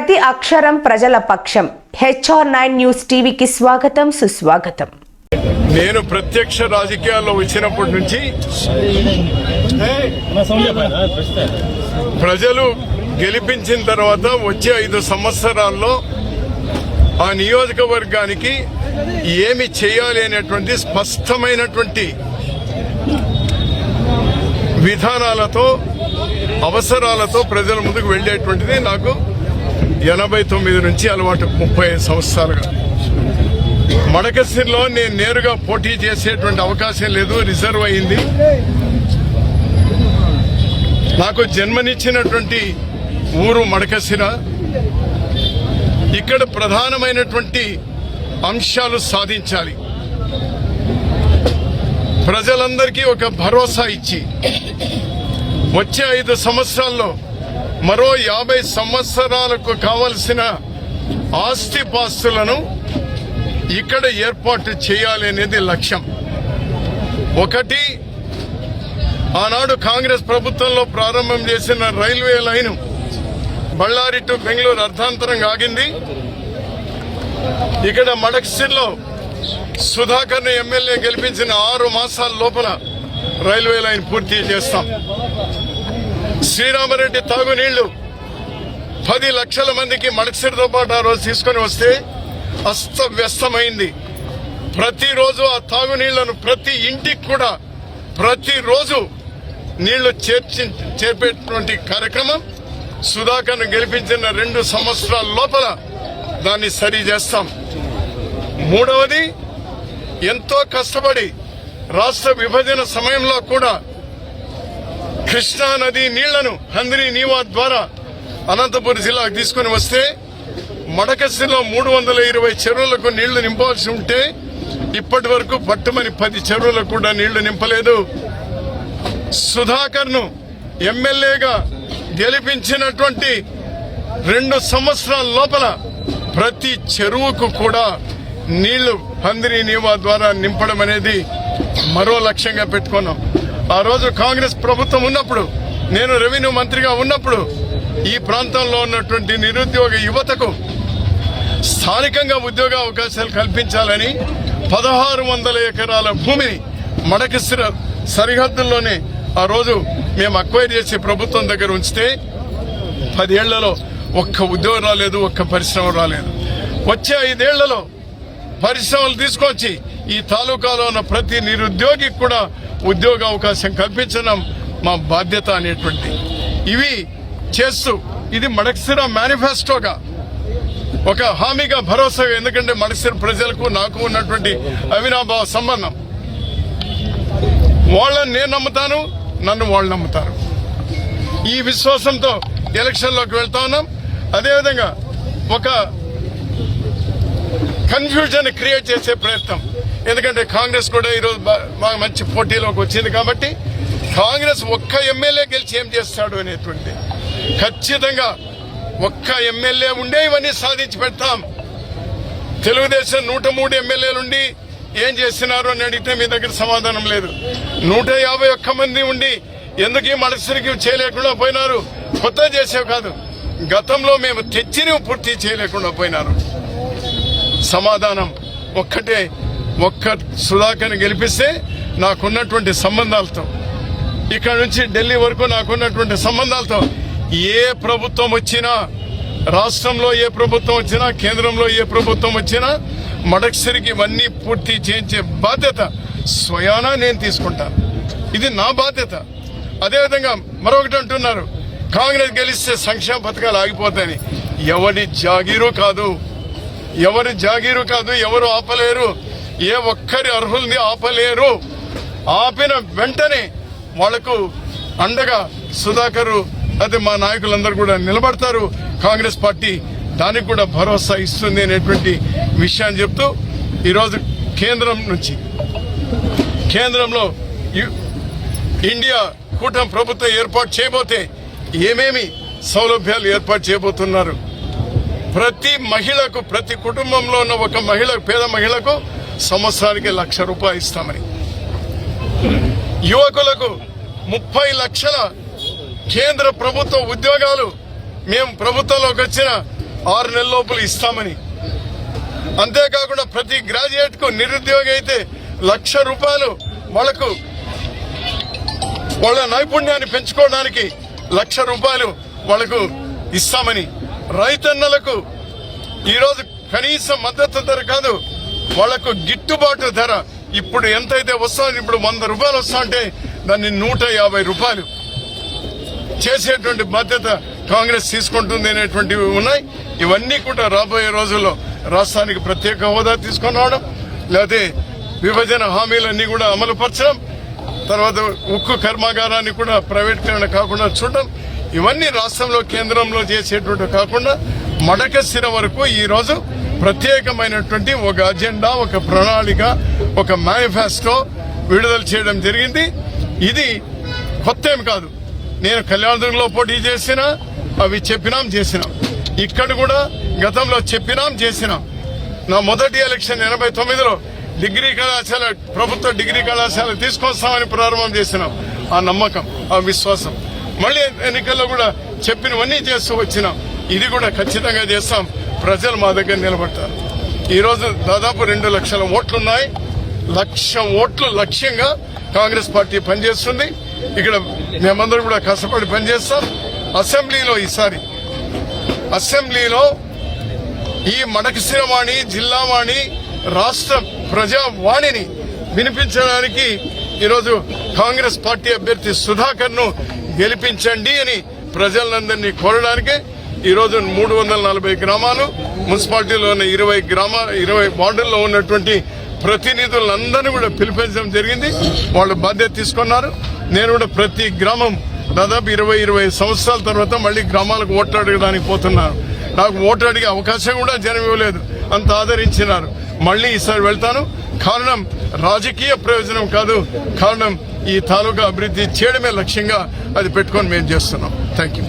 ప్రతి అక్షరం ప్రజల పక్షం. HR9 న్యూస్ టీవీకి స్వాగతం, సుస్వాగతం. నేను ప్రత్యక్ష రాజకీయాల్లో వచ్చినప్పటి నుంచి ప్రజలు గెలిపించిన తర్వాత వచ్చే 5 సంవత్సరాల్లో ఆ నియోజకవర్గానికి ఏమి చేయాలి అనేటువంటి స్పష్టమైనటువంటి విధానాలతో అవసరాలతో ప్రజల ముందుకు వెళ్లేటువంటిది నాకు 89 నుంచి అలవాటు. 35 సంవత్సరాలుగా మడకసిరిలో నేను నేరుగా పోటీ చేసేటువంటి అవకాశం లేదు, రిజర్వ్ అయింది. నాకు జన్మనిచ్చినటువంటి ఊరు మడకసిర. ఇక్కడ ప్రధానమైనటువంటి అంశాలు సాధించాలి, ప్రజలందరికీ ఒక భరోసా ఇచ్చి వచ్చే 5 సంవత్సరాల్లో మరో 50 సంవత్సరాలకు కావలసిన ఆస్తిపాస్తులను ఇక్కడ ఏర్పాటు చేయాలి అనేది లక్ష్యం. ఒకటి, ఆనాడు కాంగ్రెస్ ప్రభుత్వంలో ప్రారంభం చేసిన railway line Ballari to Bengaluru అర్ధాంతరంగా ఆగింది. ఇక్కడ మడకసిరిలో సుధాకర్ని ఎమ్మెల్యే గెలిపించిన 6 మాసాల లోపల రైల్వే లైన్ పూర్తి చేస్తాం. శ్రీరామరెడ్డి తాగునీళ్లు 10 లక్షల మందికి మడకసిరితో పాటు ఆ రోజు తీసుకుని వస్తే అస్తవ్యస్తమైంది. ప్రతిరోజు ఆ తాగునీళ్లను ప్రతి ఇంటికి కూడా ప్రతిరోజు నీళ్లు చేర్పేటువంటి కార్యక్రమం సుధాకర్ను గెలిపించిన 2 సంవత్సరాల లోపల దాన్ని సరి చేస్తాం. మూడవది, ఎంతో కష్టపడి రాష్ట్ర విభజన సమయంలో కూడా కృష్ణా నది నీళ్లను హంద్రీ నీవా ద్వారా అనంతపురం జిల్లాకు తీసుకుని వస్తే మడకసిరిలో 320 చెరువులకు నీళ్లు నింపాల్సి ఉంటే ఇప్పటి వరకు పట్టుమని 10 చెరువులకు కూడా నీళ్లు నింపలేదు. సుధాకర్ను ఎమ్మెల్యేగా గెలిపించినటువంటి 2 సంవత్సరాల లోపల ప్రతి చెరువుకు కూడా నీళ్లు హంద్రీ నీవా ద్వారా నింపడం అనేది మరో లక్ష్యంగా పెట్టుకున్నాం. ఆ రోజు కాంగ్రెస్ ప్రభుత్వం ఉన్నప్పుడు, నేను రెవెన్యూ మంత్రిగా ఉన్నప్పుడు ఈ ప్రాంతంలో ఉన్నటువంటి నిరుద్యోగ యువతకు స్థానికంగా ఉద్యోగ అవకాశాలు కల్పించాలని 1600 ఎకరాల భూమిని మడకసిర సరిహద్దుల్లోనే ఆ రోజు మేము అక్వైర్ చేసి ప్రభుత్వం దగ్గర ఉంచితే 10 ఏళ్లలో ఒక్క ఉద్యోగం రాలేదు, ఒక్క పరిశ్రమ రాలేదు. వచ్చే 5 ఏళ్లలో పరిశ్రమలు తీసుకొచ్చి ఈ తాలూకాలో ఉన్న ప్రతి నిరుద్యోగికి కూడా ఉద్యోగ అవకాశం కల్పించడం మా బాధ్యత అనేటువంటి ఇవి చేస్తూ, ఇది మడకసిర మేనిఫెస్టోగా ఒక హామీగా భరోసాగా. ఎందుకంటే మడకసిర ప్రజలకు నాకు ఉన్నటువంటి అవినాభావ సంబంధం. వాళ్ళని నేను నమ్ముతాను, నన్ను వాళ్ళు నమ్ముతారు. ఈ విశ్వాసంతో ఎలక్షన్లోకి వెళ్తా ఉన్నాం. అదేవిధంగా ఒక కన్ఫ్యూజన్ క్రియేట్ చేసే ప్రయత్నం, ఎందుకంటే కాంగ్రెస్ కూడా ఈరోజు బాగా మంచి పోటీలోకి వచ్చింది కాబట్టి కాంగ్రెస్ ఒక్క ఎమ్మెల్యే గెలిచి ఏం చేస్తాడు అనేటువంటి, ఖచ్చితంగా ఒక్క ఎమ్మెల్యే ఉండే ఇవన్నీ సాధించి పెడతాం. తెలుగుదేశం 103 ఎమ్మెల్యేలుండి ఏం చేస్తున్నారు అని అడిగితే మీ దగ్గర సమాధానం లేదు. 151 మంది ఉండి ఎందుకు ఈ మడకసిరికి చేయలేకుండా పోయినారు? కొత్త చేసేవి కాదు, గతంలో మేము తెచ్చినవి పూర్తి చేయలేకుండా పోయినారు. సమాధానం ఒక్కటే, ఒక్క సుధాకర్ని గెలిపిస్తే నాకున్నటువంటి సంబంధాలతో, ఇక్కడ నుంచి ఢిల్లీ వరకు నాకున్నటువంటి సంబంధాలతో ఏ ప్రభుత్వం వచ్చినా, రాష్ట్రంలో ఏ ప్రభుత్వం వచ్చినా, కేంద్రంలో ఏ ప్రభుత్వం వచ్చినా మడకసిరికి ఇవన్నీ పూర్తి చేయించే బాధ్యత స్వయానా నేను తీసుకుంటాను. ఇది నా బాధ్యత. అదేవిధంగా మరొకటి అంటున్నారు, కాంగ్రెస్ గెలిస్తే సంక్షేమ పథకాలు ఆగిపోతాయని. ఎవరి జాగీరు కాదు, ఎవరు ఆపలేరు. ఏ ఒక్కరి అర్హుల్ని ఆపలేరు. ఆపిన వెంటనే వాళ్లకు అండగా సుధాకర్ అదే మా నాయకులందరూ కూడా నిలబడతారు. కాంగ్రెస్ పార్టీ దానికి కూడా భరోసా ఇస్తుంది అనేటువంటి విషయాన్ని చెప్తూ, ఈరోజు కేంద్రంలో ఇండియా కూటమి ప్రభుత్వం ఏర్పాటు చేయబోతే ఏమేమి సౌలభ్యాలు ఏర్పాటు చేయబోతున్నారు. ప్రతి మహిళకు, ప్రతి కుటుంబంలో ఉన్న ఒక పేద మహిళకు సంవత్సరానికి 1,00,000 రూపాయలు ఇస్తామని, యువకులకు 30 లక్షల కేంద్ర ప్రభుత్వ ఉద్యోగాలు మేము ప్రభుత్వంలోకి వచ్చిన 6 నెలల లోపల ఇస్తామని. అంతేకాకుండా ప్రతి గ్రాడ్యుయేట్ కు నిరుద్యోగి అయితే ₹1,00,000 వాళ్ళకు వాళ్ళ నైపుణ్యాన్ని పెంచుకోవడానికి ₹1,00,000 వాళ్ళకు ఇస్తామని. రైతన్నలకు ఈరోజు కనీస మద్దతు ధర కాదు, వాళ్లకు గిట్టుబాటు ధర ఇప్పుడు ఎంతైతే వస్తుందో, ఇప్పుడు ₹100 వస్తా అంటే దాన్ని ₹150 చేసేటువంటి బాధ్యత కాంగ్రెస్ తీసుకుంటుంది అనేటువంటివి ఉన్నాయి. ఇవన్నీ కూడా రాబోయే రోజుల్లో రాష్ట్రానికి ప్రత్యేక హోదా తీసుకొని రావడం, లేకపోతే విభజన హామీలన్నీ కూడా అమలు పరచడం, తర్వాత ఉక్కు కర్మాగారాన్ని కూడా ప్రైవేటీకరణ కాకుండా చూడడం, ఇవన్నీ రాష్ట్రంలో కేంద్రంలో చేసేటువంటి కాకుండా మడకశిర వరకు ఈ రోజు ప్రత్యేకమైనటువంటి ఒక అజెండా, ఒక ప్రణాళిక, ఒక మేనిఫెస్టో విడుదల చేయడం జరిగింది. ఇది కొత్త ఏం కాదు. నేను కళ్యాణదుర్గంలో పోటీ చేసినా అవి చెప్పినాం చేసినాం, ఇక్కడ కూడా గతంలో చెప్పినాం చేసినాం. నా మొదటి ఎలక్షన్ 89లో డిగ్రీ కళాశాల, ప్రభుత్వ డిగ్రీ కళాశాల తీసుకొస్తామని ప్రారంభం చేసినాం. ఆ నమ్మకం, ఆ విశ్వాసం మళ్ళీ ఎన్నికల్లో కూడా చెప్పినవన్నీ చేస్తూ వచ్చినాం. ఇది కూడా ఖచ్చితంగా చేస్తాం. ప్రజలు మా దగ్గర నిలబడతారు. ఈరోజు దాదాపు 2 లక్షల ఓట్లున్నాయి. 1,00,000 ఓట్లు లక్ష్యంగా కాంగ్రెస్ పార్టీ పనిచేస్తుంది. ఇక్కడ మేమందరం కూడా కష్టపడి పనిచేస్తాం. అసెంబ్లీలో ఈసారి అసెంబ్లీలో ఈ మడకశిరవాణి, జిల్లావాణి, రాష్ట్ర ప్రజావాణిని వినిపించడానికి ఈరోజు కాంగ్రెస్ పార్టీ అభ్యర్థి సుధాకర్ ను గెలిపించండి అని ప్రజలందరినీ కోరడానికే ఈరోజు 340 గ్రామాలు, మున్సిపాలిటీలో ఉన్న 20 వార్డుల్లో ఉన్నటువంటి ప్రతినిధులందరినీ కూడా పిలిపించడం జరిగింది. వాళ్ళు బాధ్యత తీసుకున్నారు. నేను కూడా ప్రతి గ్రామం దాదాపు 20 సంవత్సరాల తర్వాత మళ్ళీ గ్రామాలకు ఓట్లు అడగడానికి పోతున్నాను. నాకు ఓటు అడిగే అవకాశం కూడా జనం ఇవ్వలేదు, అంత ఆదరించినారు. మళ్ళీ ఈసారి వెళ్తాను. కారణం రాజకీయ ప్రయోజనం కాదు, కారణం ఈ తాలూకా అభివృద్ధి చేయడమే లక్ష్యంగా అది పెట్టుకొని మేము చేస్తున్నాం. Thank you.